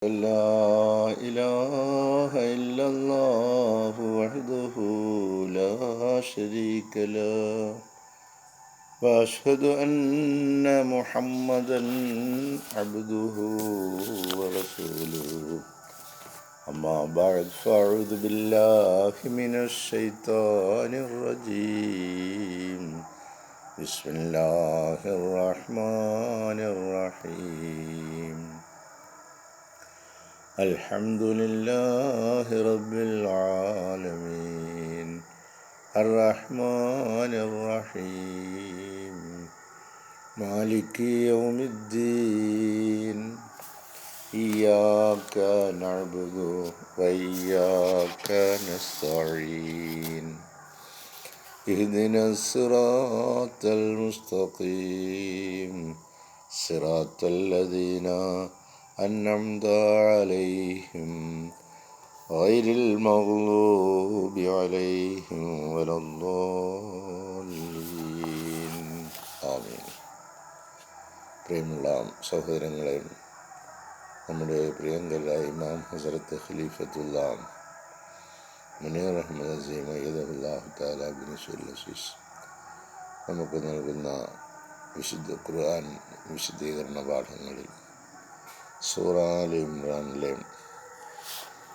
لا إله إلا الله وحده لا شريك له وأشهد أن محمدا عبده ورسوله أما بعد فأعوذ بالله من الشيطان الرجيم بسم الله الرحمن الرحيم الحمد لله رب العالمين الرحمن الرحيم مالك يوم الدين إياك نعبد وإياك نستعين اهدنا الصراط المستقيم صراط الذين أنعمت عليهم غير المغلوب عليهم ولا الضالين ആമീൻ. പ്രിയമുള്ള സഹോദരങ്ങളെ, നമ്മുടെ പ്രിയങ്കരായ ഇമാം ഹസ്രത്ത് ഖലീഫത്തുള്ള മുനീർ അഹമ്മദ് അസീം അയ്യദഹുല്ലാഹു തആല ബിനസ്രിൽ അസീസ് നമുക്ക് നൽകുന്ന വിശുദ്ധ ഖുർആൻ വിശദീകരണ പാഠങ്ങളിൽ സൂറ ആൽ ഇമ്രാനിലെ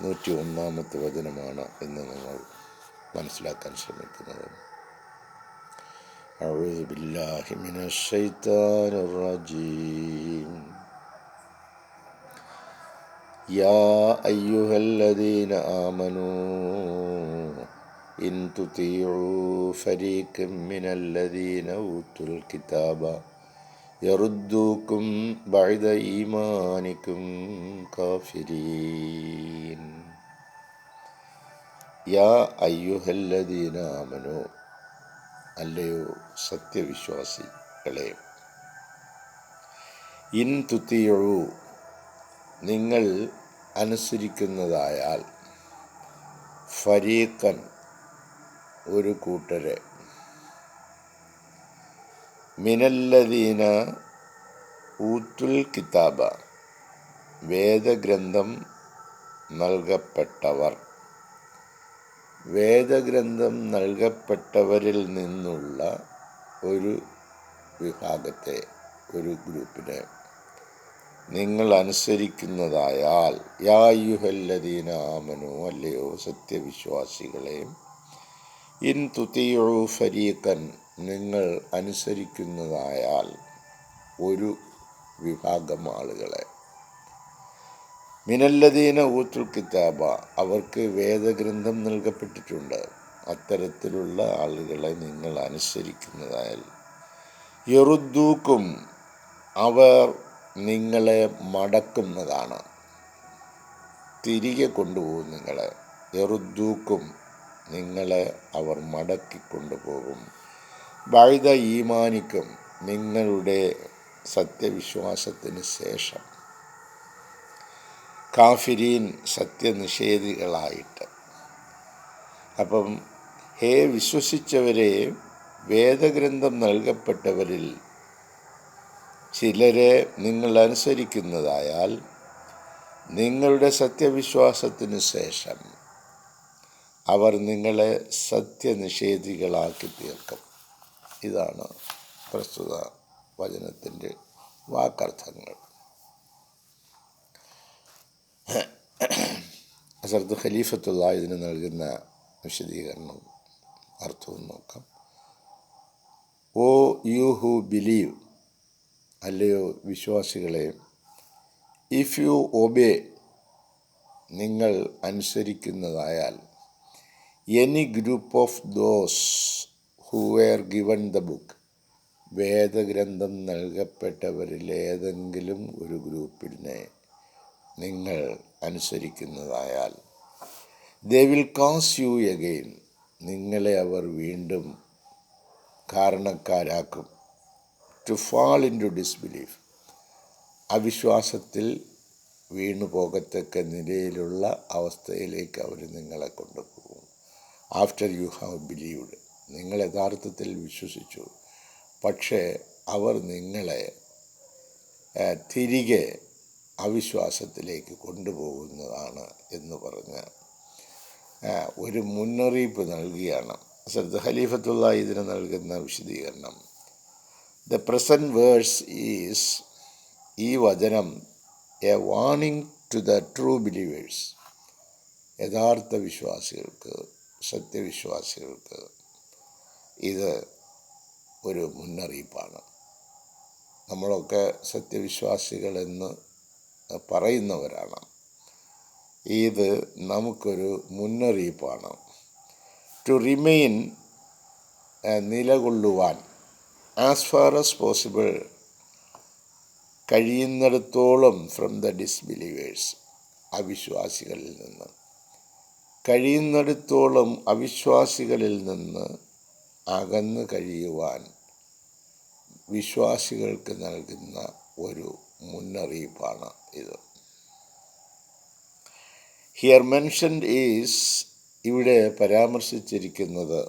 101 വചനമാണ് ഇന്ന് നമ്മൾ മനസ്സിലാക്കാൻ ശ്രമിക്കുന്നത്. അഊദു ബില്ലാഹി മിനശ് ശൈത്താനിർ റജീം. യാ അയ്യുഹല്ലദീന ആമനൂ ഇൻ തുതീഉ ഫരീഖൻ മിനല്ലദീന ഊതുൽ കിതാബ യറുദ്ദൂക്കും ബഅദ ഈമാനിക്കും കാഫിരീൻ. യാ അയ്യുഹല്ലദീന ആമനൂ, അല്ലയോ സത്യവിശ്വാസികളെ, ഇൻ തുതീഉ, നിങ്ങൾ അനുസരിക്കുന്നതായാൽ, ഫരീഖൻ, ഒരു കൂട്ടരെ, മിനല്ലദീന ഊത്തുൽ കിതാബ, വേദഗ്രന്ഥം നൽകപ്പെട്ടവർ, വേദഗ്രന്ഥം നൽകപ്പെട്ടവരിൽ നിന്നുള്ള ഒരു വിഭാഗത്തെ, ഒരു ഗ്രൂപ്പിനെ നിങ്ങൾ അനുസരിക്കുന്നതായാൽ, യാ അയ്യുഹല്ലദീന ആമനു, അല്ലയോ സത്യവിശ്വാസികളെ, ഇൻ തുതീഉ ഫരീഖൻ, നിങ്ങൾ അനുസരിക്കുന്നതായാൽ ഒരു വിഭാഗം ആളുകളെ, മിനല്ലദീന ഊത്തുൽ കിതാബ, അവർക്ക് വേദഗ്രന്ഥം നൽകപ്പെട്ടിട്ടുണ്ട്, അത്തരത്തിലുള്ള ആളുകളെ നിങ്ങൾ അനുസരിക്കുന്നതായാൽ, യറുദ്ദൂക്കും, അവർ നിങ്ങളെ മടക്കുന്നതാണ്, തിരികെ കൊണ്ടുപോകും നിങ്ങളെ. യറുദ്ദൂക്കും, നിങ്ങളെ അവർ മടക്കിക്കൊണ്ടുപോകും. ബഅദ ഈമാനിക്കും, നിങ്ങളുടെ സത്യവിശ്വാസത്തിന് ശേഷം. കാഫിരീൻ, സത്യനിഷേധികളായിട്ട്. അപ്പം ഹേ വിശ്വസിച്ചവരെ, വേദഗ്രന്ഥം നൽകപ്പെട്ടവരിൽ ചിലരെ നിങ്ങൾ അനുസരിക്കുന്നതായാൽ നിങ്ങളുടെ സത്യവിശ്വാസത്തിന് ശേഷം അവർ നിങ്ങളെ സത്യനിഷേധികളാക്കി തീർക്കും. ഇതാണ് പ്രസ്തുത വചനത്തിൻ്റെ വാക്കർത്ഥങ്ങൾ. ഹസ്രത്ത് ഖലീഫത്തുള്ള ഇതിന് നൽകുന്ന വിശദീകരണം അർത്ഥവും നോക്കാം. ഓ യു ഹു ബിലീവ്, അല്ലയോ വിശ്വാസികളെ, ഇഫ് യു ഒബേ, നിങ്ങൾ അനുസരിക്കുന്നതായാൽ, any group of those who were given the book, വേദഗ്രന്ഥം നൽകപ്പെട്ടവരിൽ ഏതെങ്കിലും ഒരു ഗ്രൂപ്പിനെ നിങ്ങൾ അനുസരിക്കുന്നതായാൽ, they will cause you again, നിങ്ങളെ അവർ വീണ്ടും കാരണക്കാരാക്കും, to fall into disbelief, അവിശ്വാസത്തിൽ വീണു പോകത്തക്ക നിലയിലുള്ള അവസ്ഥയിലേക്ക് അവർ നിങ്ങളെ കൊണ്ടുപോകും. ആഫ്റ്റർ യു ഹാവ് ബിലീവ്ഡ്, നിങ്ങൾ യഥാർത്ഥത്തിൽ വിശ്വസിച്ചു, പക്ഷേ അവർ നിങ്ങളെ തിരികെ അവിശ്വാസത്തിലേക്ക് കൊണ്ടുപോകുന്നതാണ് എന്ന് പറഞ്ഞ് ഒരു മുന്നറിയിപ്പ് നൽകുകയാണ് ഹസ്രത്ത് ഖലീഫത്തുള്ള ഇതിന് നൽകുന്ന വിശദീകരണം. ദ പ്രസൻറ്റ് വേഴ്സ് ഈസ്, ഈ വചനം, a warning to the true believers, യഥാർത്ഥ വിശ്വാസികൾക്ക്, സത്യവിശ്വാസികൾക്ക് ഇത് ഒരു മുന്നറിയിപ്പാണ്. നമ്മളൊക്കെ സത്യവിശ്വാസികളെന്ന് പറയുന്നവരാണ്. ഇത് നമുക്കൊരു മുന്നറിയിപ്പാണ്. ടു റിമെയിൻ, നിലകൊള്ളുവാൻ, ആസ് ഫാർ ആസ് പോസിബിൾ, കഴിയുന്നിടത്തോളം, ഫ്രം ദ ഡിസ്ബിലീവേഴ്സ്, അവിശ്വാസികളിൽ നിന്ന്, കഴിയുന്നിടത്തോളം അവിശ്വാസികളിൽ നിന്ന് അകന്ന് കഴിയുവാൻ വിശ്വാസികൾക്ക് നൽകുന്ന ഒരു മുന്നറിയിപ്പാണ് ഇത്. ഹിയർ മെൻഷൻഡ് ഈസ്, ഇവിടെ പരാമർശിച്ചിരിക്കുന്നത്,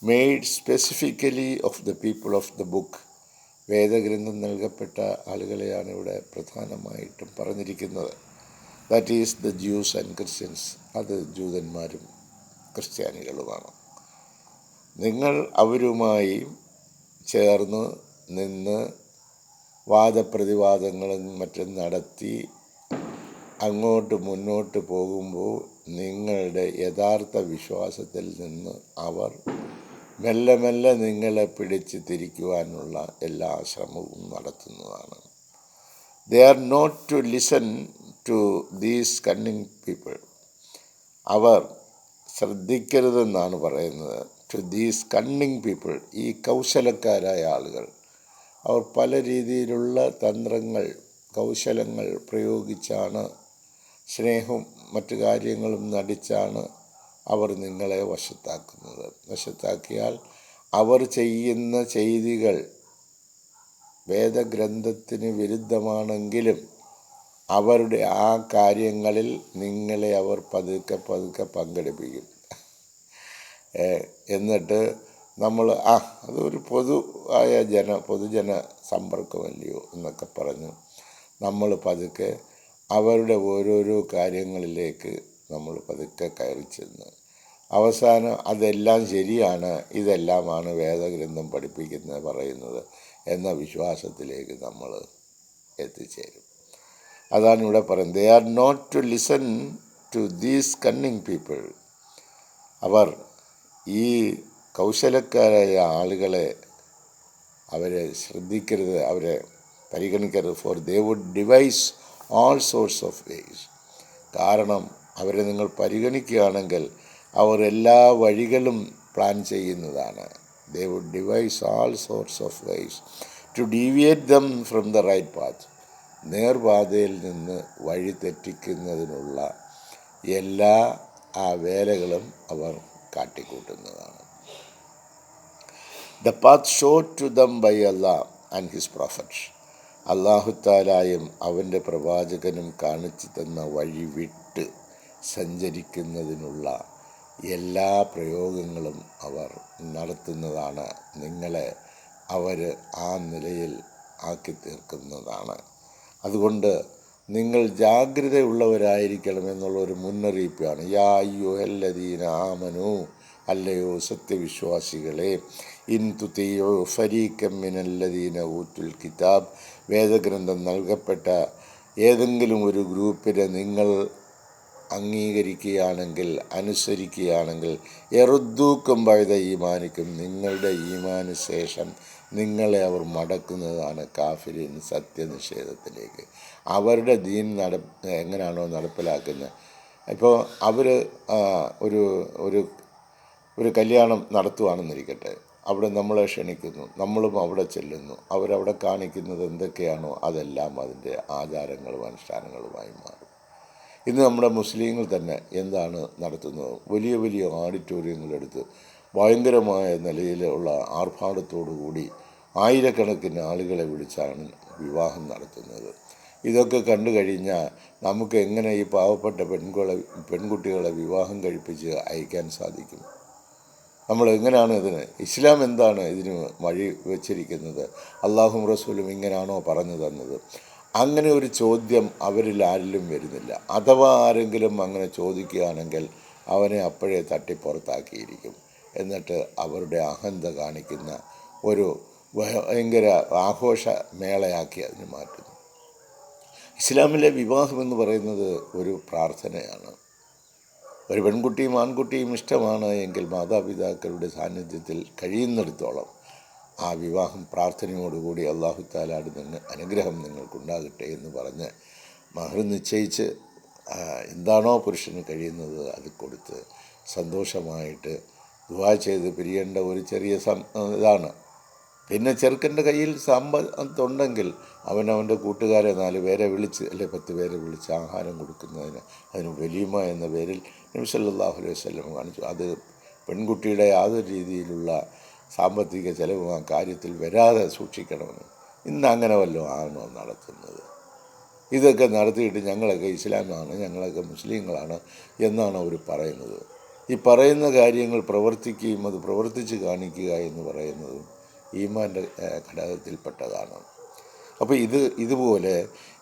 made specifically of the people of the book, വേദഗ്രന്ഥം നൽകപ്പെട്ട ആളുകളെയാണ് ഇവിടെ പ്രധാനമായിട്ടും പറഞ്ഞിരിക്കുന്നത്. That is the Jews and Christians, അത് ജൂതന്മാരും ക്രിസ്ത്യാനികളുമാണ്. നിങ്ങൾ അവരുമായി ചേർന്ന് നിന്ന് വാദപ്രതിവാദങ്ങളും മറ്റും നടത്തി അങ്ങോട്ട് മുന്നോട്ട് പോകുമ്പോൾ നിങ്ങളുടെ യഥാർത്ഥ വിശ്വാസത്തിൽ നിന്ന് അവർ മെല്ലെ മെല്ലെ നിങ്ങളെ പിടിച്ച് തിരിക്കുവാനുള്ള എല്ലാ ശ്രമവും നടത്തുന്നതാണ്. They are not to listen to these cunning people, അവർ ശ്രദ്ധിക്കരുതെന്നാണ് പറയുന്നത്. ടു ദീസ് കണ്ണിങ് പീപ്പിൾ, ഈ കൗശലക്കാരായ ആളുകൾ, അവർ പല രീതിയിലുള്ള തന്ത്രങ്ങൾ, കൗശലങ്ങൾ പ്രയോഗിച്ചാണ്, സ്നേഹവും മറ്റു കാര്യങ്ങളും നടിച്ചാണ് അവർ നിങ്ങളെ വശത്താക്കുന്നത്. വശത്താക്കിയാൽ അവർ ചെയ്യുന്ന ചെയ്തികൾ വേദഗ്രന്ഥത്തിന് വിരുദ്ധമാണെങ്കിലും അവരുടെ ആ കാര്യങ്ങളിൽ നിങ്ങളെ അവർ പതുക്കെ പതുക്കെ പങ്കെടുപ്പിക്കും. എന്നിട്ട് നമ്മൾ അതൊരു പൊതുജന സമ്പർക്കമല്ലയോ എന്നൊക്കെ പറഞ്ഞു നമ്മൾ പതുക്കെ അവരുടെ ഓരോരോ കാര്യങ്ങളിലേക്ക് നമ്മൾ പതുക്കെ കയറി ചെന്ന് അവസാനം അതെല്ലാം ശരിയാണ്, ഇതെല്ലാമാണ് വേദഗ്രന്ഥം പഠിപ്പിക്കുന്നത് പറയുന്നത് എന്ന വിശ്വാസത്തിലേക്ക് നമ്മൾ എത്തിച്ചേരും. അതാണ് ഇവിടെ പറയുന്നത്. They are not to listen to these cunning people, അവർ ഈ കൗശലക്കാരായ ആളുകളെ അവരെ ശ്രദ്ധിക്കരുത്, അവരെ പരിഗണിക്കരുത്. For they would devise all sorts of ways, കാരണം അവരെ നിങ്ങൾ പരിഗണിക്കുകയാണെങ്കിൽ അവർ എല്ലാ വഴികളും പ്ലാൻ ചെയ്യുന്നതാണ്. They would devise all sorts of ways to deviate them from the right path, നേർപാതയിൽ നിന്ന് വഴി തെറ്റിക്കുന്നതിനുള്ള എല്ലാ വേലകളും അവർ കാട്ടിക്കൂട്ടുന്നതാണ്. The path showed to them by Allah and his prophets, അല്ലാഹുത്താലായും അവൻ്റെ പ്രവാചകനും കാണിച്ചു തന്ന വഴി വിട്ട് സഞ്ചരിക്കുന്നതിനുള്ള എല്ലാ പ്രയോഗങ്ങളും അവർ നടത്തുന്നതാണ്. നിങ്ങളെ അവർ ആ നിലയിൽ ആക്കി തീർക്കുന്നതാണ്. അതുകൊണ്ട് നിങ്ങൾ ജാഗ്രതയുള്ളവരായിരിക്കണമെന്നുള്ളൊരു മുന്നറിയിപ്പാണ്. യാ അയ്യുഹല്ലദീന ആമനു, അല്ലയോ സത്യവിശ്വാസികളെ, ഇൻ തുതിഉ ഫരീഖൻ മിനല്ലദീന ഊത്തുൽ കിതാബ്, വേദഗ്രന്ഥം നൽകപ്പെട്ട ഏതെങ്കിലും ഒരു ഗ്രൂപ്പിനെ നിങ്ങൾ അംഗീകരിക്കുകയാണെങ്കിൽ, അനുസരിക്കുകയാണെങ്കിൽ, യറുദ്ദൂക്കും ബഅദ ഈമാനിക്കും, നിങ്ങളുടെ ഈമാന് ശേഷം നിങ്ങളെ അവർ മടക്കുന്നതാണ് കാഫിരീൻ, സത്യനിഷേധത്തിലേക്ക്. അവരുടെ ദീൻ എങ്ങനെയാണോ നടപ്പിലാക്കുന്നത്, ഇപ്പോൾ അവർ ഒരു കല്യാണം നടത്തുകയാണെന്നിരിക്കട്ടെ, അവിടെ നമ്മളെ ക്ഷണിക്കുന്നു, നമ്മളും അവിടെ ചെല്ലുന്നു, അവരവിടെ കാണിക്കുന്നത് എന്തൊക്കെയാണോ അതെല്ലാം അതിൻ്റെ ആചാരങ്ങളും അനുഷ്ഠാനങ്ങളുമായി മാറും. ഇന്ന് നമ്മുടെ മുസ്ലിങ്ങൾ തന്നെ എന്താണ് നടത്തുന്നത്? വലിയ വലിയ ഓഡിറ്റോറിയങ്ങളെടുത്ത് ഭയങ്കരമായ നിലയിലുള്ള ആർഭാടത്തോടുകൂടി ആയിരക്കണക്കിന് ആളുകളെ വിളിച്ചാണ് വിവാഹം നടത്തുന്നത്. ഇതൊക്കെ കണ്ടു കഴിഞ്ഞാൽ നമുക്ക് എങ്ങനെ ഈ പാവപ്പെട്ട പെൺകുട്ടികളെ വിവാഹം കഴിപ്പിച്ച് അയക്കാൻ സാധിക്കും? നമ്മൾ എങ്ങനെയാണ് ഇതിന്, ഇസ്ലാം എന്താണ് ഇതിന് വഴി വച്ചിരിക്കുന്നത്? അള്ളാഹും റസൂലും ഇങ്ങനെയാണോ പറഞ്ഞു തന്നത്? അങ്ങനെ ഒരു ചോദ്യം അവരിൽ ആരിലും വരുന്നില്ല. അഥവാ ആരെങ്കിലും അങ്ങനെ ചോദിക്കുകയാണെങ്കിൽ അവനെ അപ്പോഴേ തട്ടി പുറത്താക്കിയിരിക്കും. എന്നിട്ട് അവരുടെ അഹന്ത കാണിക്കുന്ന ഒരു ഭയങ്കര ആഘോഷ മേളയാക്കി അതിന് മാറ്റുന്നു. ഇസ്ലാമിലെ വിവാഹം എന്ന് പറയുന്നത് ഒരു പ്രാർത്ഥനയാണ്. ഒരു പെൺകുട്ടിയും ആൺകുട്ടിയും ഇഷ്ടമാണ് എങ്കിൽ മാതാപിതാക്കളുടെ സാന്നിധ്യത്തിൽ കഴിയുന്നിടത്തോളം ആ വിവാഹം പ്രാർത്ഥനയോടുകൂടി അല്ലാഹു തആലയുടെ നിന്ന് അനുഗ്രഹം നിങ്ങൾക്കുണ്ടാകട്ടെ എന്ന് പറഞ്ഞ് മഹർ നിശ്ചയിച്ച് എന്താണോ പുരുഷന് കഴിയുന്നത് അത് കൊടുത്ത് സന്തോഷമായിട്ട് ദുആ ചെയ്ത് പിരിയേണ്ട ഒരു ചെറിയ ഇതാണ്. പിന്നെ ചെറുക്കൻ്റെ കയ്യിൽ സമ്പത്തുണ്ടെങ്കിൽ അവനവൻ്റെ കൂട്ടുകാരെ 4 പേരെ വിളിച്ച് അല്ലെ 10 പേരെ വിളിച്ച് ആഹാരം കൊടുക്കുന്നതിന് അതിന് വലീമ എന്ന പേരിൽ നബി സല്ലല്ലാഹു അലൈഹി വസല്ലം കാണിച്ചു. അത് പെൺകുട്ടിയുടെ യാതൊരു രീതിയിലുള്ള സാമ്പത്തിക ചെലവും ആ കാര്യത്തിൽ വരാതെ സൂക്ഷിക്കണമെന്ന്. ഇന്ന് അങ്ങനെ വല്ലതും ആണോ നടത്തുന്നത്? ഇതൊക്കെ നടത്തിയിട്ട് ഞങ്ങളൊക്കെ ഇസ്ലാമാണ്, ഞങ്ങളൊക്കെ മുസ്ലിങ്ങളാണ് എന്നാണ് അവർ പറയുന്നത്. ഈ പറയുന്ന കാര്യങ്ങൾ പ്രവർത്തിക്കുകയും അത് പ്രവർത്തിച്ച് കാണിക്കുക എന്ന് പറയുന്നതും ഈമാൻ്റെ ഘടകത്തിൽപ്പെട്ടതാണ്. അപ്പോൾ ഇതുപോലെ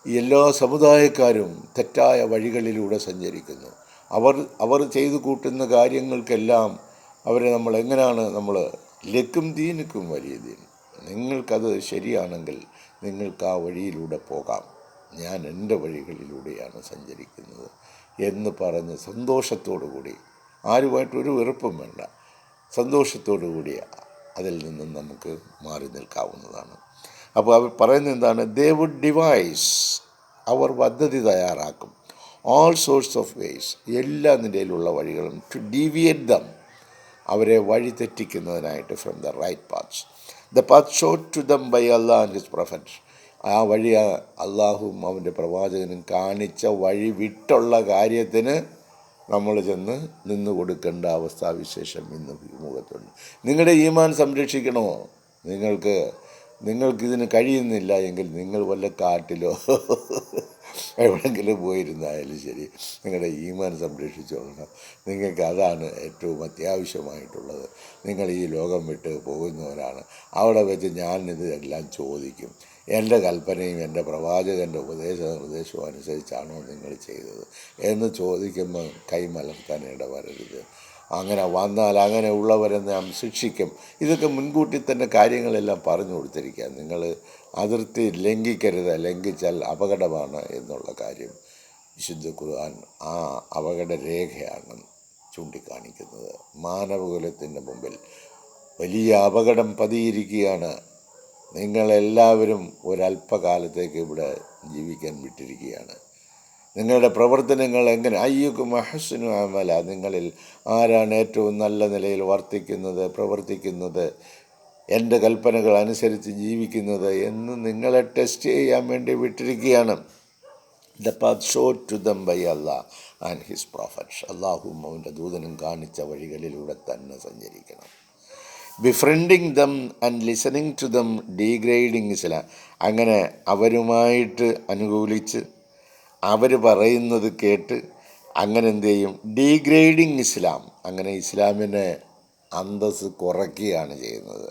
എല്ലാ സമുദായക്കാരും തെറ്റായ വഴികളിലൂടെ സഞ്ചരിക്കുന്നു. അവർ ചെയ്തു കൂട്ടുന്ന കാര്യങ്ങൾക്കെല്ലാം അവരെ നമ്മൾ എങ്ങനെയാണ് ലക്കും ദീനുക്കും വലിയ ദീൻ, നിങ്ങൾക്കത് ശരിയാണെങ്കിൽ നിങ്ങൾക്ക് ആ വഴിയിലൂടെ പോകാം, ഞാൻ എൻ്റെ വഴികളിലൂടെയാണ് സഞ്ചരിക്കുന്നത് എന്ന് പറഞ്ഞ് സന്തോഷത്തോടു കൂടി, ആരുമായിട്ടൊരു വെറുപ്പും വേണ്ട, സന്തോഷത്തോടു കൂടി അതിൽ നിന്നും നമുക്ക് മാറി നിൽക്കാവുന്നതാണ്. അപ്പോൾ അവർ പറയുന്നത് എന്താണ്? ദേ വുഡ് ഡിവൈസ്, അവർ പദ്ധതി തയ്യാറാക്കും, ഓൾ സോഴ്സ് ഓഫ് വേസ്, എല്ലാ നിലയിലുള്ള വഴികളും, ടു ഡീവിയേറ്റ് ദം, അവരെ വഴി തെറ്റിക്കുന്നതിനായിട്ട്, from the right paths, the path showed to them by Allah and his prophet, ആ വഴി അള്ളാഹുവും അവൻ്റെ പ്രവാചകനും കാണിച്ച വഴി വിട്ടുള്ള കാര്യത്തിന് നമ്മൾ ചെന്ന് നിന്ന് കൊടുക്കേണ്ട അവസ്ഥാവിശേഷം ഇന്ന് മുഖത്തുണ്ട്. നിങ്ങളുടെ ഈമാൻ സംരക്ഷിക്കണമോ? നിങ്ങൾക്കിതിന് കഴിയുന്നില്ല എങ്കിൽ നിങ്ങൾ വല്ല കാട്ടിലോ എവിടെയെങ്കിലും പോയിരുന്നായാലും ശരി, നിങ്ങളുടെ ഈമാൻ സംരക്ഷിച്ചോളണം. നിങ്ങൾക്ക് അതാണ് ഏറ്റവും അത്യാവശ്യമായിട്ടുള്ളത്. നിങ്ങൾ ഈ ലോകം വിട്ട് പോകുന്നവരാണ്. അവിടെ വെച്ച് ഞാനിത് എല്ലാം ചോദിക്കും, എൻ്റെ കൽപ്പനയും എൻ്റെ പ്രവാചകൻ്റെ നിർദ്ദേശവും അനുസരിച്ചാണോ നിങ്ങൾ ചെയ്തത് എന്ന് ചോദിക്കുമ്പോൾ കൈമലർത്താൻ ഇടവരരുത്. അങ്ങനെ വന്നാൽ അങ്ങനെ ഉള്ളവരെ നാം ശിക്ഷിക്കും. ഇതൊക്കെ മുൻകൂട്ടി തന്നെ കാര്യങ്ങളെല്ലാം പറഞ്ഞു കൊടുത്തിരിക്കുക. നിങ്ങൾ അതിർത്തി ലംഘിക്കരുത്, ലംഘിച്ചാൽ അപകടമാണ് എന്നുള്ള കാര്യം വിശുദ്ധ ഖുർആൻ ആ അപകട രേഖയാണ് ചൂണ്ടിക്കാണിക്കുന്നത്. മാനവകുലത്തിൻ്റെ മുമ്പിൽ വലിയ അപകടം പതിയിരിക്കുകയാണ്. നിങ്ങളെല്ലാവരും ഒരല്പകാലത്തേക്ക് ഇവിടെ ജീവിക്കാൻ വിട്ടിരിക്കുകയാണ്. നിങ്ങളുടെ പ്രവർത്തനങ്ങൾ എങ്ങനെ, അയ്യുക്കും അഹ്സനു അമല, നിങ്ങളിൽ ആരാണ് ഏറ്റവും നല്ല നിലയിൽ പ്രവർത്തിക്കുന്നത്, എൻ്റെ കൽപ്പനകൾ അനുസരിച്ച് ജീവിക്കുന്നത് എന്ന് നിങ്ങളെ ടെസ്റ്റ് ചെയ്യാൻ വേണ്ടി വിട്ടിരിക്കുകയാണ്. The path showed to them by Allah and his prophets, അള്ളാഹുവും അവൻ്റെ ദൂതനും കാണിച്ച വഴികളിലൂടെ തന്നെ സഞ്ചരിക്കണം. Befriending them and listening to them degrading Islam, അങ്ങനെ അവരുമായിട്ട് അനുകൂലിച്ച് അവർ പറയുന്നത് കേട്ട് അങ്ങനെ എന്തു ചെയ്യും? ഡീഗ്രേഡിങ് ഇസ്ലാം, അങ്ങനെ ഇസ്ലാമിനെ അന്തസ്സ് കുറയ്ക്കുകയാണ് ചെയ്യുന്നത്.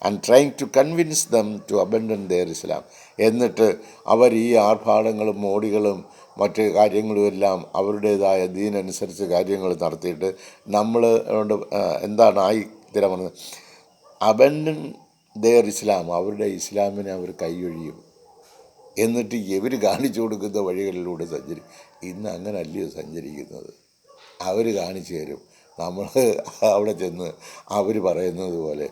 And trying to convince them to abandon their Islam, എന്നിട്ട് അവർ ഈ ആർഭാടങ്ങളും മോടികളും മറ്റ് കാര്യങ്ങളും എല്ലാം അവരുടേതായ ദീനനുസരിച്ച് കാര്യങ്ങൾ നടത്തിയിട്ട് നമ്മൾ എന്താണ് ആയി പറഞ്ഞത്? അബൻഡൻ ദെയർ ഇസ്ലാം, അവരുടെ ഇസ്ലാമിനെ അവർ കൈയൊഴിയും. എന്നിട്ട് ഇവർ കാണിച്ചു കൊടുക്കുന്ന വഴികളിലൂടെ ഇന്ന് അങ്ങനെ അല്ലയോ സഞ്ചരിക്കുന്നത്? അവർ കാണിച്ചു തരും, നമ്മൾ അവിടെ ചെന്ന് അവർ പറയുന്നത് പോലെ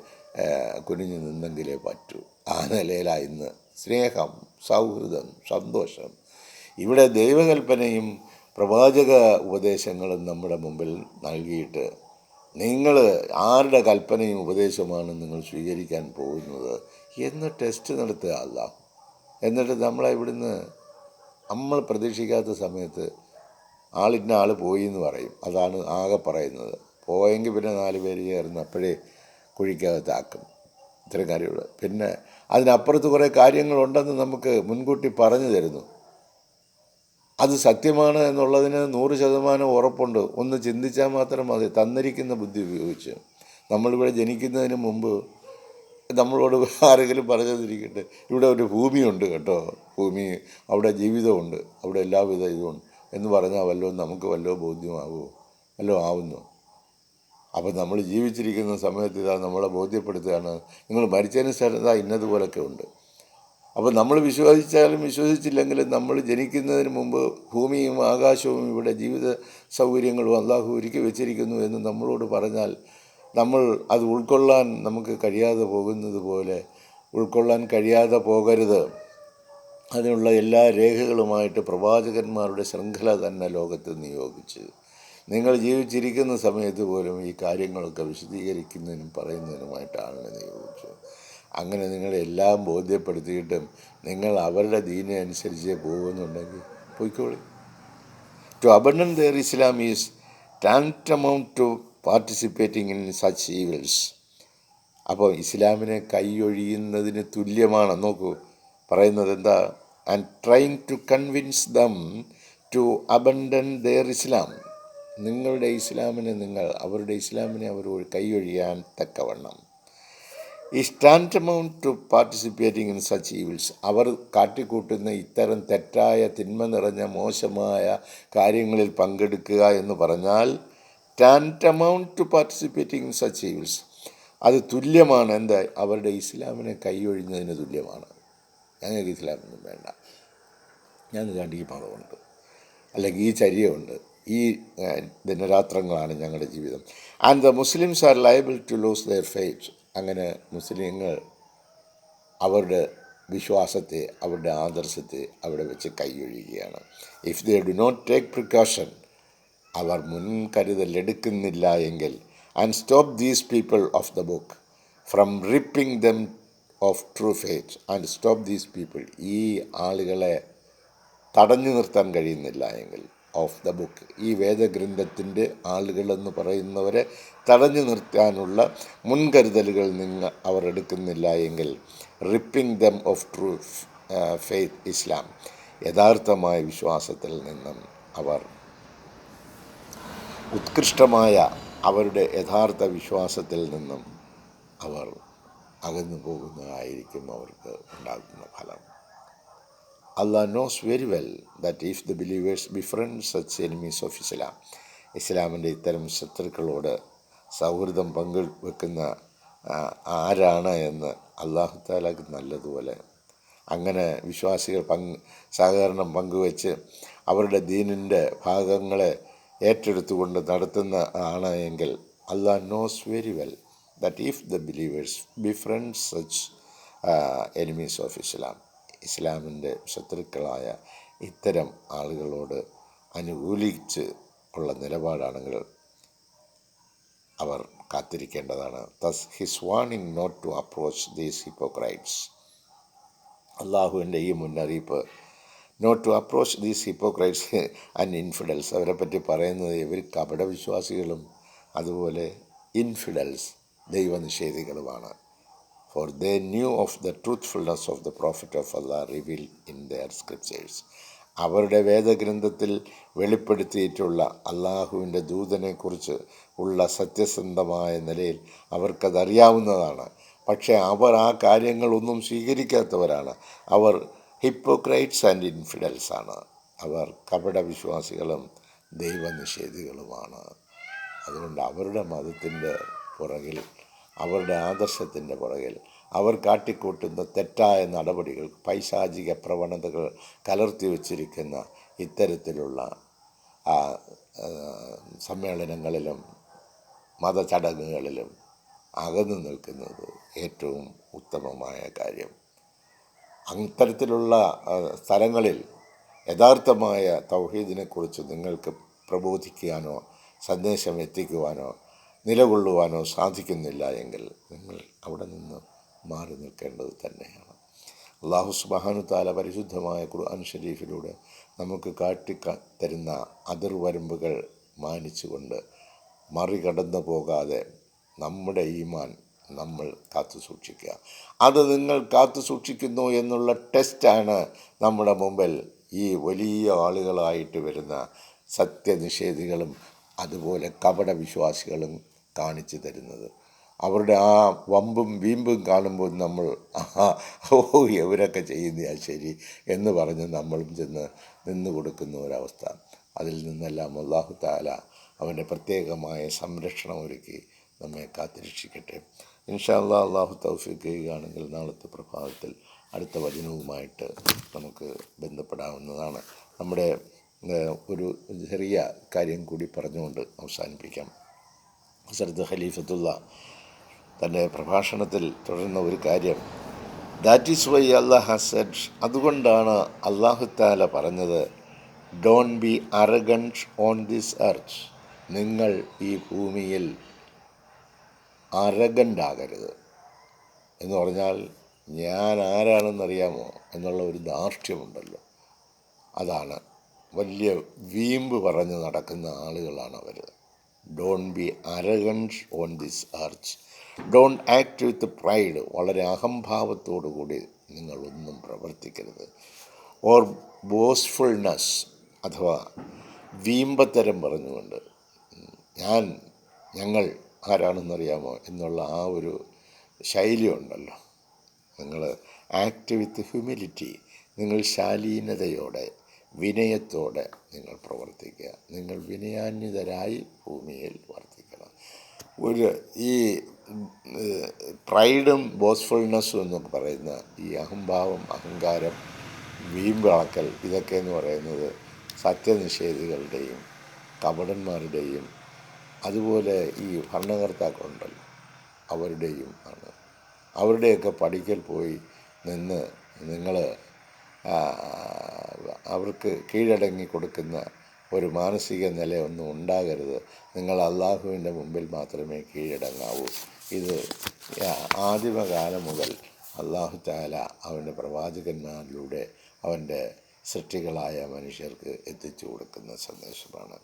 കുനിഞ്ഞു നിന്നെങ്കിലേ പറ്റൂ. ആ നിലയിലാണ് ഇന്ന് സ്നേഹം, സൗഹൃദം, സന്തോഷം. ഇവിടെ ദൈവകൽപ്പനയും പ്രവാചക ഉപദേശങ്ങളും നമ്മുടെ മുമ്പിൽ നൽകിയിട്ട് നിങ്ങൾ ആരുടെ കൽപ്പനയും ഉപദേശമാണ് നിങ്ങൾ സ്വീകരിക്കാൻ പോകുന്നത് എന്ന് ടെസ്റ്റ് നടത്തുക അല്ലാഹു. എന്നിട്ട് നമ്മളെ ഇവിടുന്ന് നമ്മൾ പ്രതീക്ഷിക്കാത്ത സമയത്ത് ആളിന്ന ആൾ പോയി എന്ന് പറയും. അതാണ് ആകെ പറയുന്നത്. പോയെങ്കിൽ പിന്നെ 4 പേര് ചേർന്ന് അപ്പോഴേ കുഴിക്കകത്താക്കും. ഇത്തരം കാര്യങ്ങൾ. പിന്നെ അതിനപ്പുറത്ത് കുറേ കാര്യങ്ങളുണ്ടെന്ന് നമുക്ക് മുൻകൂട്ടി പറഞ്ഞു തരുന്നു. അത് സത്യമാണ് എന്നുള്ളതിന് 100% ഉറപ്പുണ്ട്. ഒന്ന് ചിന്തിച്ചാൽ മാത്രം മതി. തന്നിരിക്കുന്ന ബുദ്ധി ഉപയോഗിച്ച്. നമ്മളിവിടെ ജനിക്കുന്നതിന് മുമ്പ് നമ്മളോട് ആരെങ്കിലും പറഞ്ഞതിരിക്കട്ടെ, ഇവിടെ ഒരു ഭൂമിയുണ്ട് കേട്ടോ, ഭൂമി, അവിടെ ജീവിതമുണ്ട്, അവിടെ എല്ലാവിധ ഇതുമുണ്ട് എന്ന് പറഞ്ഞാൽ നമുക്ക് വല്ലോ ബോധ്യമാകുമോ? വല്ലോ ആവുന്നു? അപ്പം നമ്മൾ ജീവിച്ചിരിക്കുന്ന സമയത്ത് ഇതാ നമ്മളെ ബോധ്യപ്പെടുത്തുകയാണ്, നിങ്ങൾ മരിച്ചതിന് ശേഷം ഇതാ ഇന്നതുപോലൊക്കെ ഉണ്ട്. അപ്പോൾ നമ്മൾ വിശ്വസിച്ചാലും വിശ്വസിച്ചില്ലെങ്കിലും നമ്മൾ ജനിക്കുന്നതിന് മുമ്പ് ഭൂമിയും ആകാശവും ഇവിടെ ജീവിത സൗകര്യങ്ങളും അള്ളാഹു ഒരുക്കി വെച്ചിരിക്കുന്നു എന്ന് നമ്മളോട് പറഞ്ഞാൽ നമ്മൾ അത് ഉൾക്കൊള്ളാൻ നമുക്ക് കഴിയാതെ പോകുന്നത് പോലെ ഉൾക്കൊള്ളാൻ കഴിയാതെ പോകരുത്. അതിനുള്ള എല്ലാ രേഖകളുമായിട്ട് പ്രവാചകന്മാരുടെ ശൃംഖല തന്നെ ലോകത്ത് നിയോഗിച്ച് നിങ്ങൾ ജീവിച്ചിരിക്കുന്ന സമയത്ത് പോലും ഈ കാര്യങ്ങളൊക്കെ വിശദീകരിക്കുന്നതിനും പറയുന്നതിനുമായിട്ടാണ് നിയോഗിച്ചത്. അങ്ങനെ നിങ്ങളെല്ലാം ബോധ്യപ്പെടുത്തിയിട്ടും നിങ്ങൾ അവരുടെ ദീനെ അനുസരിച്ച് പോകുന്നുണ്ടെങ്കിൽ പോയിക്കോളി. To abandon their Islam is tantamount to participating in such evils. അപ്പോൾ ഇസ്ലാമിനെ കൈയൊഴിയുന്നതിന് തുല്യമാണ്. നോക്കൂ പറയുന്നത് എന്താ? And trying to convince them to abandon their Islam. നിങ്ങളുടെ ഇസ്ലാമിനെ അവരുടെ ഇസ്ലാമിനെ അവർ കൈയൊഴിയാൻ തക്കവണ്ണം. ഈ tantamount to participating in such evils. അവർ കാട്ടിക്കൂട്ടുന്ന ഇത്തരം തെറ്റായ തിന്മ നിറഞ്ഞ മോശമായ കാര്യങ്ങളിൽ പങ്കെടുക്കുക എന്ന് പറഞ്ഞാൽ tantamount to participating in such evils. അത് തുല്യമാണ്. എന്താ? അവരുടെ ഇസ്ലാമിനെ കൈയൊഴിഞ്ഞതിന് തുല്യമാണ്. ഞങ്ങൾക്ക് ഇസ്ലാമൊന്നും വേണ്ട, ഞങ്ങൾക്ക് ഈ മതമുണ്ട്, അല്ലെങ്കിൽ ഈ ചര്യമുണ്ട്, ഈ ദിനരാത്രങ്ങളാണ് ഞങ്ങളുടെ ജീവിതം. And the Muslims are liable to lose their faith. അങ്ങനെ മുസ്ലിങ്ങൾ അവരുടെ വിശ്വാസത്തെ, അവരുടെ ആദർശത്തെ അവിടെ വെച്ച് കൈയൊഴിയുകയാണ്. If they do not take precaution, അവർ മുൻകരുതൽ എടുക്കുന്നില്ല എങ്കിൽ, and stop these people of the book from ripping them of true faith. And stop these people, ഈ ആളുകളെ തടഞ്ഞു നിർത്താൻ കഴിയുന്നില്ല എങ്കിൽ, ഓഫ് ദ ബുക്ക്, ഈ വേദഗ്രന്ഥത്തിൻ്റെ ആളുകളെന്ന് പറയുന്നവരെ തടഞ്ഞു നിർത്താനുള്ള മുൻകരുതലുകൾ അവർ എടുക്കുന്നില്ല എങ്കിൽ, ripping them of true faith Islam, യഥാർത്ഥമായ വിശ്വാസത്തിൽ നിന്നും അവർ, ഉത്കൃഷ്ടമായ അവരുടെ യഥാർത്ഥ വിശ്വാസത്തിൽ നിന്നും അവർ അകന്നു പോകുന്നതായിരിക്കും അവർക്ക് ഉണ്ടാകുന്ന ഫലം. Allah knows very well that if the believers befriend such enemies of Islam, ഇസ്ലാമിൻ്റെ ഇത്തരം ശത്രുക്കളോട് സൗഹൃദം പങ്കുവെക്കുന്ന ആരാണ് എന്ന് അല്ലാഹു തആലക്ക് നല്ലതുപോലെ. അങ്ങനെ വിശ്വാസികൾ സഹകരണം പങ്കുവെച്ച് അവരുടെ ദീനിൻ്റെ ഭാഗങ്ങളെ ഏറ്റെടുത്തുകൊണ്ട് നടത്തുന്ന ആണ് എങ്കിൽ, Allah knows very well that if the believers befriend such enemies of Islam, ഇസ്ലാമിൻ്റെ ശത്രുക്കളായ ഇത്തരം ആളുകളോട് അനുകൂലിച്ച് ഉള്ള നിലപാടാണെങ്കിൽ അവർ കാത്തിരിക്കേണ്ടതാണ്. Thus his warning not to approach these hypocrites. അള്ളാഹുവിൻ്റെ ഈ മുന്നറിയിപ്പ്, not to approach these hypocrites and infidels, അവരെ പറ്റി പറയുന്നത് ഇവർ കപടവിശ്വാസികളും അതുപോലെ ഇൻഫിഡൽസ്, ദൈവനിഷേധികളുമാണ്. For they knew of the truthfulness of the prophet of Allah revealed in their scriptures. അവരുടെ വേദഗ്രന്ഥത്തിൽ വെളിപ്പെടുത്തിയിട്ടുള്ള അള്ളാഹുവിൻ്റെ ദൂതനെക്കുറിച്ച് ഉള്ള സത്യസന്ധമായ നിലയിൽ അവർക്കതറിയാവുന്നതാണ്. പക്ഷേ അവർ ആ കാര്യങ്ങളൊന്നും സ്വീകരിക്കാത്തവരാണ്. അവർ ഹിപ്പോക്രൈറ്റ്സ് ആൻഡ് ഇൻഫിഡൽസ് ആണ്. അവർ കപടവിശ്വാസികളും ദൈവനിഷേധികളുമാണ്. അതുകൊണ്ട് അവരുടെ മതത്തിൻ്റെ പുറകിൽ, അവരുടെ ആദർശത്തിൻ്റെ പുറകിൽ അവർ കാട്ടിക്കൂട്ടുന്ന തെറ്റായ നടപടികൾ, പൈശാചിക പ്രവണതകൾ കലർത്തി വച്ചിരിക്കുന്ന ഇത്തരത്തിലുള്ള സമ്മേളനങ്ങളിലും മതചടങ്ങുകളിലും അകന്നു നിൽക്കുന്നത് ഏറ്റവും ഉത്തമമായ കാര്യം. അത്തരത്തിലുള്ള സ്ഥലങ്ങളിൽ യഥാർത്ഥമായ തൗഹീദിനെക്കുറിച്ച് നിങ്ങൾക്ക് പ്രബോധിക്കാനോ സന്ദേശം എത്തിക്കുവാനോ നിലകൊള്ളുവാനോ സാധിക്കുന്നില്ല എങ്കിൽ നിങ്ങൾ അവിടെ നിന്ന് മാറി നിൽക്കേണ്ടത് തന്നെയാണ്. അല്ലാഹു സുബ്ഹാനഹു തആല പരിശുദ്ധമായ ഖുർആൻ ഷരീഫിലൂടെ നമുക്ക് കാട്ടിത്തരുന്ന അതിർവരമ്പുകൾ മാനിച്ചുകൊണ്ട് മറികടന്നു പോകാതെ നമ്മുടെ ഈമാൻ നമ്മൾ കാത്തു സൂക്ഷിക്കുക. അത് നിങ്ങൾ കാത്തു സൂക്ഷിക്കുന്നു എന്നുള്ള ടെസ്റ്റാണ് നമ്മുടെ മുമ്പിൽ ഈ വലിയ ആളുകളായിട്ട് വരുന്ന സത്യനിഷേധികളും അതുപോലെ കപടവിശ്വാസികളും കാണിച്ചു തരുന്നത്. അവരുടെ ആ വമ്പും വീമ്പും കാണുമ്പോൾ നമ്മൾ ഓ ഇവരൊക്കെ ചെയ്യുന്നതാ ശരി എന്ന് പറഞ്ഞ് നമ്മളും ചെന്ന് നിന്ന് കൊടുക്കുന്ന ഒരവസ്ഥ. അതിൽ നിന്നെല്ലാം അല്ലാഹു തആല അവൻ്റെ പ്രത്യേകമായ സംരക്ഷണം ഒരുക്കി നമ്മെ കാത്തുരക്ഷിക്കട്ടെ. ഇൻഷാ അല്ലാഹ് അല്ലാഹു തൗഫീഖ് ചെയ്യുകയാണെങ്കിൽ നാളത്തെ പ്രഭാതത്തിൽ അടുത്ത വചനവുമായിട്ട് നമുക്ക് ബന്ധപ്പെടാവുന്നതാണ്. നമ്മുടെ ഒരു ചെറിയ കാര്യം കൂടി പറഞ്ഞുകൊണ്ട് അവസാനിപ്പിക്കാം. ഹസ്രത്ത് ഖലീഫത്തുള്ള തൻ്റെ പ്രഭാഷണത്തിൽ തുടരുന്ന ഒരു കാര്യം, that is why Allah has said, അതുകൊണ്ടാണ് അല്ലാഹു തആല പറഞ്ഞത്, don't be arrogant on this earth, നിങ്ങൾ ഈ ഭൂമിയിൽ അറഗൻ്റ് ആകരുത്. എന്ന് പറഞ്ഞാൽ ഞാൻ ആരാണെന്നറിയാമോ എന്നുള്ള ഒരു ധാർഷ്ട്യമുണ്ടല്ലോ, അതാണ്. വലിയ വീമ്പ് പറഞ്ഞ് നടക്കുന്ന ആളുകളാണ് അവർ. Don't be arrogant on this earth, don't act with pride, വളരെ അഹംഭാവത്തോടു കൂടി നിങ്ങളൊന്നും പ്രവർത്തിക്കരുത്. ഓർ ബോസ്റ്റ്ഫുൾനെസ്, അഥവാ വീമ്പത്തരം പറഞ്ഞുകൊണ്ട് ഞങ്ങൾ ആരാണെന്നറിയാമോ എന്നുള്ള ആ ഒരു ശൈലിയുണ്ടല്ലോ. നിങ്ങൾ ആക്ട് വിത്ത് ഹ്യൂമിലിറ്റി, നിങ്ങൾ ശാലീനതയോടെ വിനയത്തോടെ നിങ്ങൾ പ്രവർത്തിക്കുക. നിങ്ങൾ വിനയാന്വിതരായി ഭൂമിയിൽ വർത്തിക്കണം. ഈ പ്രൈഡും ബോസ്റ്റ്ഫുൾനെസ്സും എന്ന് പറയുന്ന ഈ അഹംഭാവം, അഹങ്കാരം, വീമ്പളക്കൽ, ഇതൊക്കെ എന്ന് പറയുന്നത് സത്യനിഷേധികളുടെയും കപടന്മാരുടെയും അതുപോലെ ഈ ഭരണകർത്താക്കളുണ്ടല്ലോ അവരുടെയും ആണ്. അവരുടെയൊക്കെ പടിക്കൽ പോയി നിന്ന് നിങ്ങൾ അവർക്ക് കീഴടങ്ങി കൊടുക്കുന്ന ഒരു മാനസിക നിലയൊന്നും ഉണ്ടാകരുത്. നിങ്ങൾ അള്ളാഹുവിൻ്റെ മുമ്പിൽ മാത്രമേ കീഴടങ്ങാവൂ. ഇത് ആദിമകാലം മുതൽ അല്ലാഹു തആല അവൻ്റെ പ്രവാചകന്മാരിലൂടെ അവൻ്റെ സൃഷ്ടികളായ മനുഷ്യർക്ക് എത്തിച്ചു കൊടുക്കുന്ന സന്ദേശമാണ്.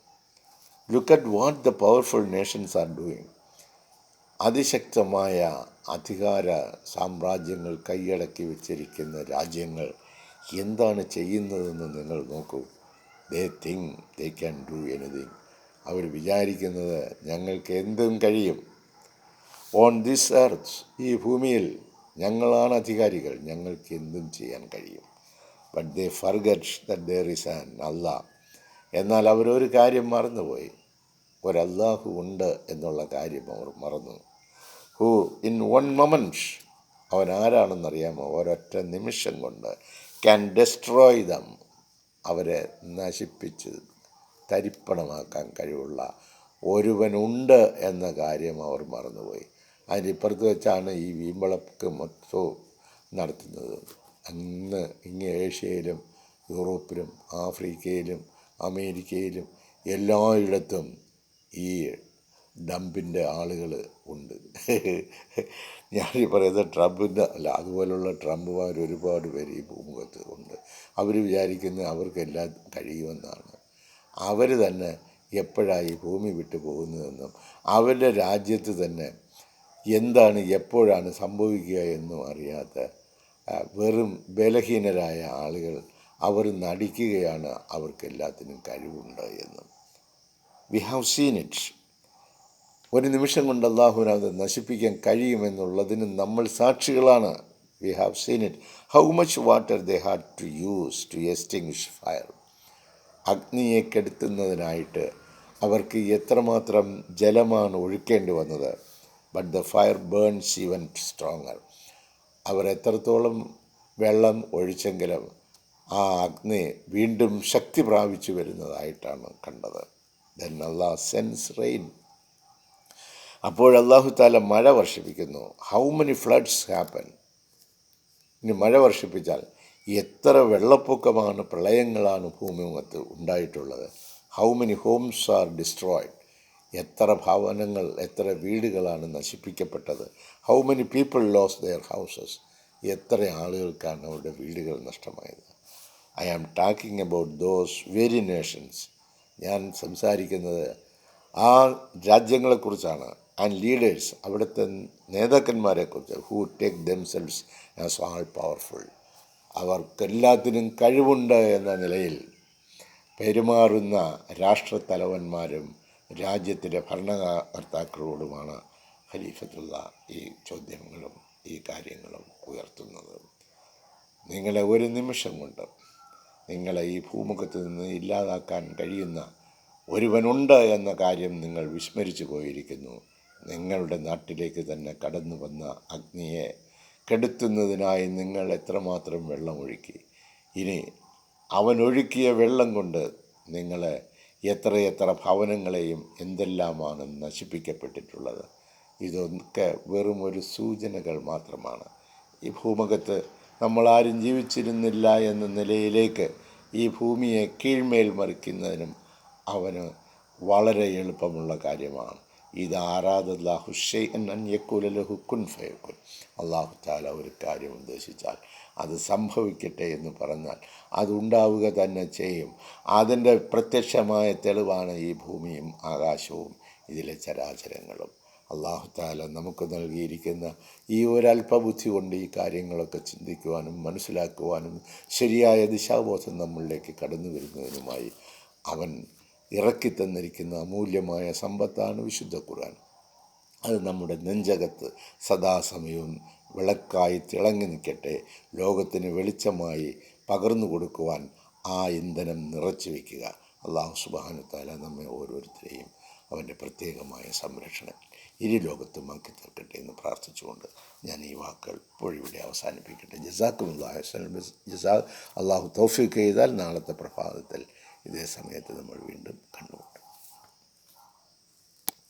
Look at what the powerful Nations are doing. അതിശക്തമായ അധികാര സാമ്രാജ്യങ്ങൾ കൈയടക്കി വെച്ചിരിക്കുന്ന രാജ്യങ്ങൾ എന്താണ് ചെയ്യുന്നതെന്ന് നിങ്ങൾ നോക്കൂ. They think they can do anything. അവർ വിചാരിക്കുന്നത് ഞങ്ങൾക്ക് എന്തും കഴിയും. ഓൺ ദിസ് എർത്ത്, ഈ ഭൂമിയിൽ ഞങ്ങളാണ് അധികാരികൾ, ഞങ്ങൾക്ക് എന്തും ചെയ്യാൻ കഴിയും. But they forget that there is an Allah. എന്നാൽ അവരൊരു കാര്യം മറന്നുപോയി, ഒരല്ലാഹു ഉണ്ട് എന്നുള്ള കാര്യം അവർ മറന്നു. ഹൂ ഇൻ വൺ മൊമെൻറ്റ്, അവൻ ആരാണെന്നറിയാമോ, ഒരൊറ്റ നിമിഷം കൊണ്ട് ക്യാൻ ഡെസ്ട്രോയ് ദം, അവരെ നശിപ്പിച്ച് തരിപ്പണമാക്കാൻ കഴിവുള്ള ഒരുവനുണ്ട് എന്ന കാര്യം അവർ മറന്നുപോയി. അതിനിപ്പുറത്ത് വെച്ചാണ് ഈ വീമ്പളക്ക് മൊത്തവും നടത്തുന്നത്. ഇങ്ങ് ഏഷ്യയിലും യൂറോപ്പിലും ആഫ്രിക്കയിലും അമേരിക്കയിലും എല്ലായിടത്തും ഈ ഡംപിൻ്റെ ആളുകൾ ഉണ്ട്. ഞാനീ പറയുന്നത് ട്രംപിൻ്റെ അല്ല, അതുപോലുള്ള ട്രംപുമാർ ഒരുപാട് പേര് ഈ ഭൂമുഖത്ത് ഉണ്ട്. അവർ വിചാരിക്കുന്നത് അവർക്കെല്ലാം കഴിയുമെന്നാണ്. അവർ തന്നെ എപ്പോഴാണ് ഈ ഭൂമി വിട്ടു പോകുന്നതെന്നും അവരുടെ രാജ്യത്ത് തന്നെ എന്താണ് എപ്പോഴാണ് സംഭവിക്കുക എന്നും അറിയാത്ത വെറും ബലഹീനരായ ആളുകൾ അവർ നടിക്കുകയാണ് അവർക്കെല്ലാത്തിനും കഴിവുണ്ട് എന്ന്. We have seen it. ഒരു നിമിഷം കൊണ്ട് അല്ലാഹുവിന് അത് നശിപ്പിക്കാൻ കഴിയുമെന്നുള്ളതിന് നമ്മൾ സാക്ഷികളാണ്. We have seen it. How much water they had to use to extinguish fire. അഗ്നിയെ കെടുത്തുന്നതിനായിട്ട് അവർക്ക് എത്രമാത്രം ജലമാണ് ഒഴിക്കേണ്ടി വന്നത്. But the fire burns even stronger. അവർ എത്രത്തോളം വെള്ളം ഒഴിച്ചെങ്കിലും ആ അഗ്നി വീണ്ടും ശക്തി പ്രാപിച്ചു വരുന്നതായിട്ടാണ് കണ്ടത്. Then Allah sends rain. അപ്പോൾ അല്ലാഹു തആല മഴ വർഷിപ്പിക്കുന്നു. How many floods happen. ഇനി മഴ വർഷിപ്പിച്ചാൽ എത്ര വെള്ളപ്പൊക്കമാണ്, പ്രളയങ്ങളാണ് ഭൂമിമുഖത്ത് ഉണ്ടായിട്ടുള്ളത്. How many homes are destroyed. എത്ര ഭവനങ്ങൾ, എത്ര വീടുകളാണ് നശിപ്പിക്കപ്പെട്ടത്. How many people lose their houses. എത്ര ആളുകൾക്കാണ് അവരുടെ വീടുകൾ നഷ്ടമായത്. I am talking about those very nations. ഞാൻ സംസാരിക്കുന്നത് ആ രാജ്യങ്ങളെക്കുറിച്ചാണ്. ആൻഡ് ലീഡേഴ്സ്, അവിടുത്തെ നേതാക്കന്മാരെക്കുറിച്ച്. Who take themselves as all powerful. അവർക്കെല്ലാത്തിനും കഴിവുണ്ട് എന്ന നിലയിൽ പെരുമാറുന്ന രാഷ്ട്രത്തലവന്മാരും രാജ്യത്തിൻ്റെ ഭരണകർത്താക്കളോടുമാണ് ഖലീഫത്തുള്ള ഈ ചോദ്യങ്ങളും ഈ കാര്യങ്ങളും ഉയർത്തുന്നത്. നിങ്ങളെ ഒരു നിമിഷം കൊണ്ട് നിങ്ങളെ ഈ ഭൂമുഖത്ത് നിന്ന് ഇല്ലാതാക്കാൻ കഴിയുന്ന ഒരുവനുണ്ട് എന്ന കാര്യം നിങ്ങൾ വിസ്മരിച്ചു പോയിരിക്കുന്നു. നിങ്ങളുടെ നാട്ടിലേക്ക് തന്നെ കടന്നു വന്ന അഗ്നിയെ കെടുത്തുന്നതിനായി നിങ്ങൾ എത്രമാത്രം വെള്ളമൊഴുക്കി. ഇനി അവനൊഴുക്കിയ വെള്ളം കൊണ്ട് നിങ്ങളെ എത്രയെത്ര ഭവനങ്ങളെയും എന്തെല്ലാമാണ് നശിപ്പിക്കപ്പെട്ടിട്ടുള്ളത്. ഇതൊക്കെ വെറും ഒരു സൂചനകൾ മാത്രമാണ്. ഈ ഭൂമുഖത്ത് നമ്മളാരും ജീവിച്ചിരുന്നില്ല എന്ന നിലയിലേക്ക് ഈ ഭൂമിയെ കീഴ്മേൽ മറിക്കുന്നതിനും അവന് വളരെ എളുപ്പമുള്ള കാര്യമാണ്. ഇത് ആറാദല്ലാഹു ഷൈഅൻ അൻ യഖൂല ലഹു കുൻ ഫയകുൻ. അല്ലാഹു തആല ഒരു കാര്യം ഉദ്ദേശിച്ചാൽ അത് സംഭവിക്കട്ടെ എന്ന് പറഞ്ഞാൽ അതുണ്ടാവുക തന്നെ ചെയ്യും. അതിൻ്റെ പ്രത്യക്ഷമായ തെളിവാണ് ഈ ഭൂമിയും ആകാശവും ഇതിലെ ചരാചരങ്ങളും. അല്ലാഹു തആല നമുക്ക് നൽകിയിരിക്കുന്ന ഈ ഒരല്പബുദ്ധി കൊണ്ട് ഈ കാര്യങ്ങളൊക്കെ ചിന്തിക്കുവാനും മനസ്സിലാക്കുവാനും ശരിയായ ദിശാബോധം നമ്മളിലേക്ക് കടന്നു വരുന്നതിനുമായി അവൻ ഇറക്കി തന്നിരിക്കുന്ന അമൂല്യമായ സമ്പത്താണ് വിശുദ്ധ ഖുർആൻ. അത് നമ്മുടെ നെഞ്ചകത്ത് സദാസമയവും വിളക്കായി തിളങ്ങി നിൽക്കട്ടെ. ലോകത്തിന് വെളിച്ചമായി പകർന്നു കൊടുക്കുവാൻ ആ ഇന്ധനം നിറച്ചു വയ്ക്കുക. അല്ലാഹു സുബ്ഹാനഹു വ തആല നമ്മെ ഓരോരുത്തരെയും അവൻ്റെ പ്രത്യേകമായ സംരക്ഷണം ഇരുലോകത്തുമാക്കി തീർക്കട്ടെ എന്ന് പ്രാർത്ഥിച്ചുകൊണ്ട് ഞാൻ ഈ വാക്കുകൾ ഇപ്പോഴിവിടെ അവസാനിപ്പിക്കട്ടെ. ജസാക്കുമുല്ലാഹി ഖൈറൻ ജസാ. അള്ളാഹു തൗഫീഖ് ചെയ്താൽ നാളത്തെ പ്രഭാതത്തിൽ ഇതേ സമയത്ത് നമ്മൾ വീണ്ടും കണ്ടുമുട്ടും.